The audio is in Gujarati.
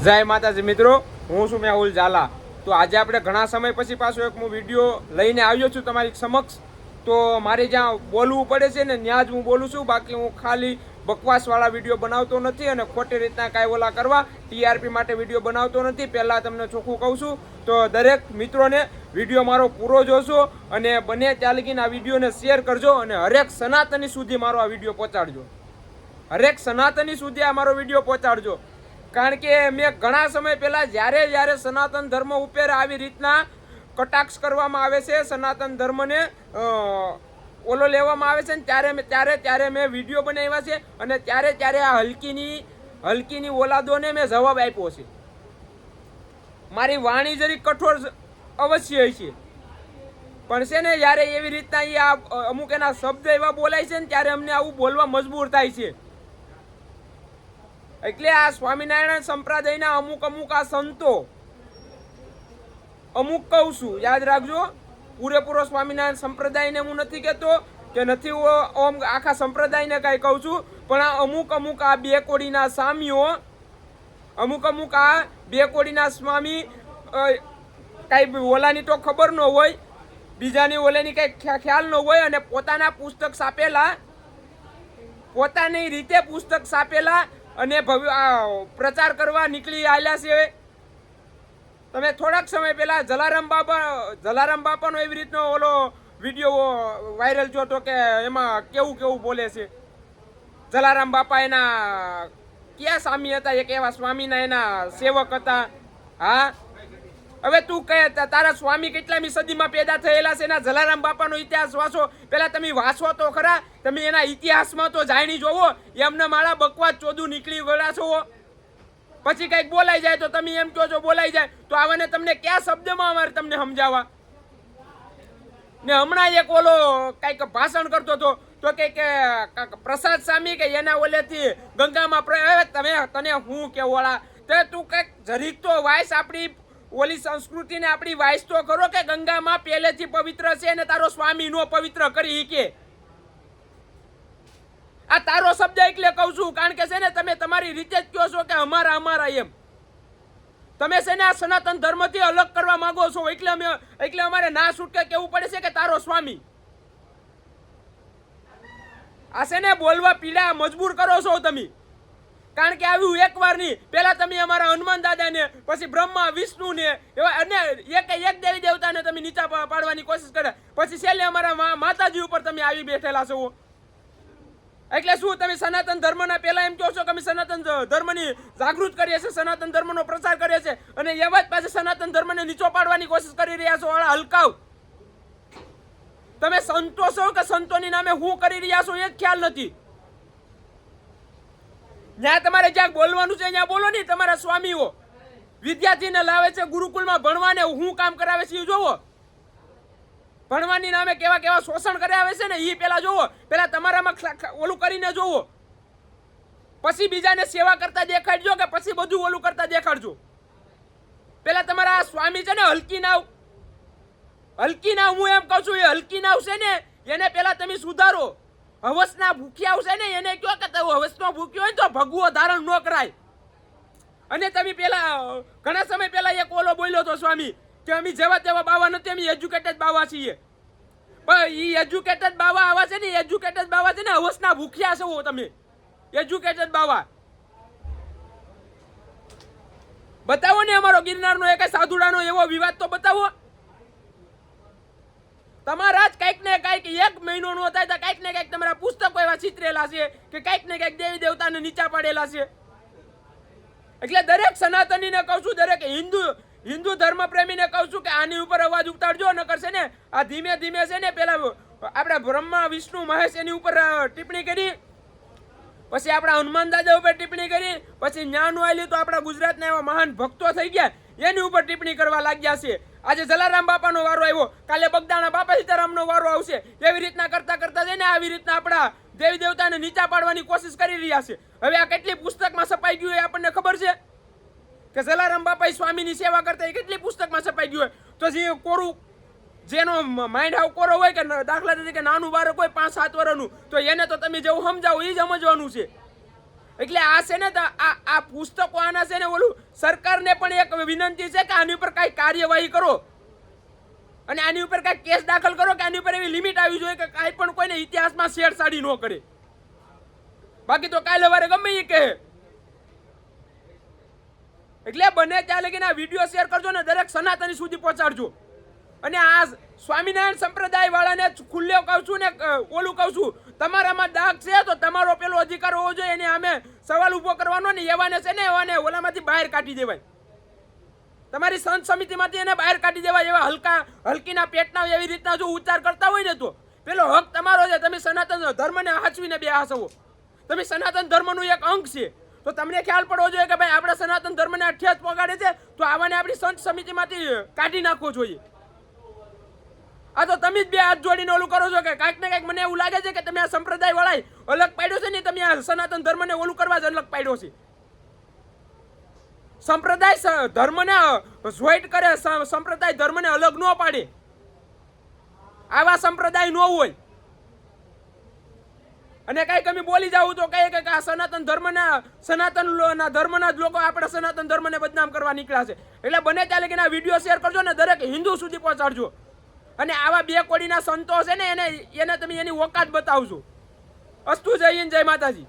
જય માતાજી મિત્રો, હું છું મેહુલ ઝાલા। તો આજે આપણે ઘણા સમય પછી પાછો એક હું વિડીયો લઈને આવ્યો છું તમારી સમક્ષ। તો મારે જ્યાં બોલવું પડે છે ને ત્યાં જ હું બોલું છું, બાકી હું ખાલી બકવાસવાળા વિડીયો બનાવતો નથી અને ખોટી રીતના કાંઈ ઓલા કરવા ટીઆરપી માટે વિડીયો બનાવતો નથી। પહેલાં તમને ચોખ્ખું કહું છું, તો દરેક મિત્રોને વિડીયો મારો પૂરો જોશો અને બને ત્યાં લગીને આ વિડીયોને શેર કરજો અને હરેક સનાતની સુધી મારો આ વિડીયો પહોંચાડજો। હરેક સનાતની સુધી આ મારો વિડીયો પહોંચાડજો, કારણ કે મેં ઘણા સમય પહેલાં જ્યારે સનાતન ધર્મ ઉપર આવી રીતના કટાક્ષ કરવામાં આવે છે, સનાતન ધર્મને ઓલો લેવામાં આવે છે ને ત્યારે મેં વિડીયો બનાવ્યા છે અને ત્યારે આ હલકીની ઓલાદોને મેં જવાબ આપ્યો છે। મારી વાણી જરી કઠોર અવશ્ય છે, પણ છે ને જ્યારે એવી રીતના એ આ અમુક એના શબ્દ એવા બોલાય છે ને ત્યારે અમને આવું બોલવા મજબૂર થાય છે। એટલે આ સ્વામિનારાયણ સંપ્રદાયના અમુક આ સંતો, અમુક કહું છું, યાદ રાખજો, પૂરેપૂરો સ્વામિનારાયણ સંપ્રદાયને હું નથી કહેતો કે નથી ઓમ આખા સંપ્રદાયને કાંઈ કહું છું, પણ આ અમુક આ બે કોડીના સ્વામીઓ, અમુક આ બે કોડીના સ્વામી કાંઈ ઓલાની તો ખબર ન હોય, બીજાની ઓલાની કાંઈ ખ્યાલ ન હોય અને પોતાના પુસ્તક છાપેલા, પોતાની રીતે પુસ્તક છાપેલા અને પ્રચાર કરવા નીકળી આવેલા છે। તમે થોડાક સમય પહેલા જલારામ બાપાનો એવી રીતનો ઓલો વિડીયો વાયરલ જોતો કે એમાં કેવું બોલે છે। જલારામ બાપા એના ક્યાં સ્વામી હતા, એક એવા સ્વામીના એના સેવક હતા। હા, હવે તું કહે તારા સ્વામી કેટલામી સદીમાં પેદા થયેલા છે, એના જલારામ બાપાનો ઇતિહાસ વાંચો, પેલા તમે વાંચો તો ખરા, તમે એના ઇતિહાસમાં તો જાણી જોવો, એમને મારા બકવાસ ચોદું નીકળી ગયા છો, પછી કઈક બોલાઈ જાય તો તમે એમ કહો છો બોલાઈ જાય, તો આવાને તમને કયા શબ્દમાં અમારે તમને સમજાવવા? ને હમણાં એક ઓલો કઈક ભાષણ કરતો હતો તો કે પ્રસાદ સ્વામી કે એના ઓલેથી ગંગામાં તને હું કે ઓલા તો તું કઈક જરીક તો વાઇસ આપણી ઓલી સંસ્કૃતિને આપણી વાઇસ તો કરો કે ગંગામાં પહેલેથી પવિત્ર છે ને તારો સ્વામી નો પવિત્ર કરી કે આ તારો શબ્દ એટલે કહું છું, કારણ કે છે ને તમે તમારી રીતે જ કહો છો કે અમારા એમ તમે છે ને આ સનાતન ધર્મથી અલગ કરવા માંગો છો, એટલે અમારે ના છૂટકે કેવું પડે છે કે તારો સ્વામી। આ છે ને બોલવા પીડા મજબૂર કરો છો તમે, કારણ કે આવ્યું એકવાર નહીં, પહેલા તમે અમારા હનુમાન દાદાને, પછી બ્રહ્મા વિષ્ણુને એવા અને એક દેવી દેવતાને તમે નીચા પાડવાની કોશિશ કરે, પછી છેલ્લે અમારા માતાજી ઉપર તમે આવી બેઠેલા છો। એટલે શું તમે સનાતન ધર્મના પહેલા એમ કહો છો કે અમે સનાતન ધર્મની જાગૃત કરીએ છીએ, સનાતન ધર્મનો પ્રચાર કરીએ છીએ, અને એવા જ પાસે સનાતન ધર્મને નીચો પાડવાની કોશિશ કરી રહ્યા છો। હલકાવ તમે સંતો છો કે સંતોની નામે હું કરી રહ્યા છો એ જ ખ્યાલ નથી। જ્યાં તમારે જ્યાં બોલવાનું છે ત્યાં બોલો નહીં। તમારા સ્વામીઓ વિદ્યાર્થીને લાવે છે ગુરુકુળમાં ભણવાને, હું કામ કરાવે છે એ જોવો, ભણવાની નામે કેવા શોષણ કરાવે છે ને એ પેલા જોવો, પેલા તમારામાં ઓલું કરીને જોવો, પછી બીજાને સેવા કરતા દેખાડજો કે પછી બધું ઓલું કરતા દેખાડજો। પેલા તમારા આ સ્વામી છે ને હલકી નાવ, હું એમ કહું છું, એ હલકી નાવ છે ને એને પેલા તમે સુધારો। હવસના ભૂખ્યા છે ને એને કયો કે હવસનો ભૂખ્યો હોય તો ભગવો ધારણ ન કરાય। અને તમે પેલા ઘણા સમય પહેલા એક ઓલો બોલ્યો તો સ્વામી કે અમે જેવા તેવા બાવા નથી, અમે એજ્યુકેટેડ બાવા છીએ, પણ એ એજ્યુકેટેડ બાવા આવા છે ને, એજ્યુકેટેડ બાવા છે ને હવસના ભૂખ્યા છો તમે, એજ્યુકેટેડ બાવા। બતાવો ને અમારો ગિરનારનો એક સાધુડાનો એવો વિવાદ તો બતાવો। તમારા જ કઈક ને કઈક એક મહિનો નો થાય તો કઈક ને કઈક તમારા પુસ્તકો એવા ચિતરેલા છે કે કઈક ને કઈક દેવી દેવતાને નીચા પાડેલા છે। એટલે દરેક સનાતનીને કહું છું, દરેક હિન્દુ ધર્મ પ્રેમીને કહું છું કે આની ઉપર અવાજ ઉતારજો, નકર છે ને આ ધીમે છે ને પેલા આપણે બ્રહ્મા વિષ્ણુ મહેશ એની ઉપર ટિપ્પણી કરી, પછી આપણા હનુમાન દાદા ઉપર ટિપ્પણી કરી, પછી જ્ઞાન વાલી તો આપણા ગુજરાતના એવા મહાન ભક્તો થઈ ગયા એની ઉપર ટિપ્પણી કરવા લાગ્યા છે। આજે જલારામ બાપાનો વારો આવ્યો, કાલે બગદાણા બાપા સીતારામનો વારો આવશે, એવી રીતના કરતા જઈને આવી રીતના આપણા દેવી દેવતાને નીચા પાડવાની કોશિશ કરી રહ્યા છે। હવે આ કેટલી પુસ્તકમાં છપાઈ ગયું એ આપણને ખબર છે કે જલારામ બાપા સ્વામીની સેવા કરતા એ કેટલી પુસ્તકમાં છપાઈ ગયું હોય, તો જે કોરું જેનો માઇન્ડ હાવ કોરો હોય કે દાખલા તરીકે નાનું બાળક હોય 5-7 વર્ષનું, તો એને તો તમે જેવું સમજાવો એ જ સમજવાનું છે। એટલે આ છે ને આ પુસ્તકો આના છે ને ઓલું સરકારને પણ એક વિનંતી છે કે આની ઉપર કાંઈ કાર્યવાહી કરો અને આની ઉપર કાંઈ કેસ દાખલ કરો કે આની ઉપર એવી લિમિટ આવી જોઈએ કે કાંઈ પણ કોઈને ઇતિહાસમાં છેડછાડી ન કરે. બાકી તો કાલે સવારે ગમે એ કહે. એટલે બને ત્યાં લગીને આ વિડીયો શેર કરજો ને દરેક સનાતની સુધી પહોંચાડજો. અને આ સ્વામિનારાયણ સંપ્રદાય વાળાને ખુલ્લે કહું છું ને ઓલું કહું છું, તમારામાં દાગ છે તો તમારો પેલો અધિકાર હોવો જોઈએ એને અમે સવાલ ઉભો કરવાનો ને એવાને છે ને એવાને ઓલામાંથી બહાર કાઢી દેવાય. તમારી સંત સમિતિમાંથી એને બહાર કાઢી દેવાય. એવા હલકીના પેટના એવી રીતના જો ઉચ્ચાર કરતા હોય ને તો પેલો હક તમારો છે. તમે સનાતન ધર્મને હાચવીને બે હાસવો. તમે સનાતન ધર્મનું એક અંગ છે તો તમને ખ્યાલ પડવો જોઈએ કે ભાઈ આપણે સનાતન ધર્મને ઠેસ પગાડે છે તો આવાને આપણી સંત સમિતિમાંથી કાઢી નાખવો જોઈએ. આ તો તમે જ બે હાથ જોડીને ઓલું કરો છો કે કાંઈક ને કાંઈક મને એવું લાગે છે કે તમે આ સંપ્રદાય વાળા અલગ પાડ્યો છે ને, તમે આ સનાતન ધર્મને ઓલું કરવા જ અલગ પાડ્યો છે. સંપ્રદાય ધર્મને જોઈન્ટ કરે, સંપ્રદાય ધર્મને અલગ ન પાડે. આવા સંપ્રદાય ન હોય. અને કઈ કમી બોલી જાવ તો કહે કે આ સનાતન ધર્મના જ લોકો આપણે સનાતન ધર્મને બદનામ કરવા નીકળ્યા છે. એટલે બને ત્યાં લગીને આ વિડીયો શેર કરજો ને દરેક હિન્દુ સુધી પહોંચાડજો. અને આવા બે કોડીના સંતો છે ને એને તમે એની ઓકાત બતાવજો. અસ્તુ જય હિન્દ, જય માતાજી.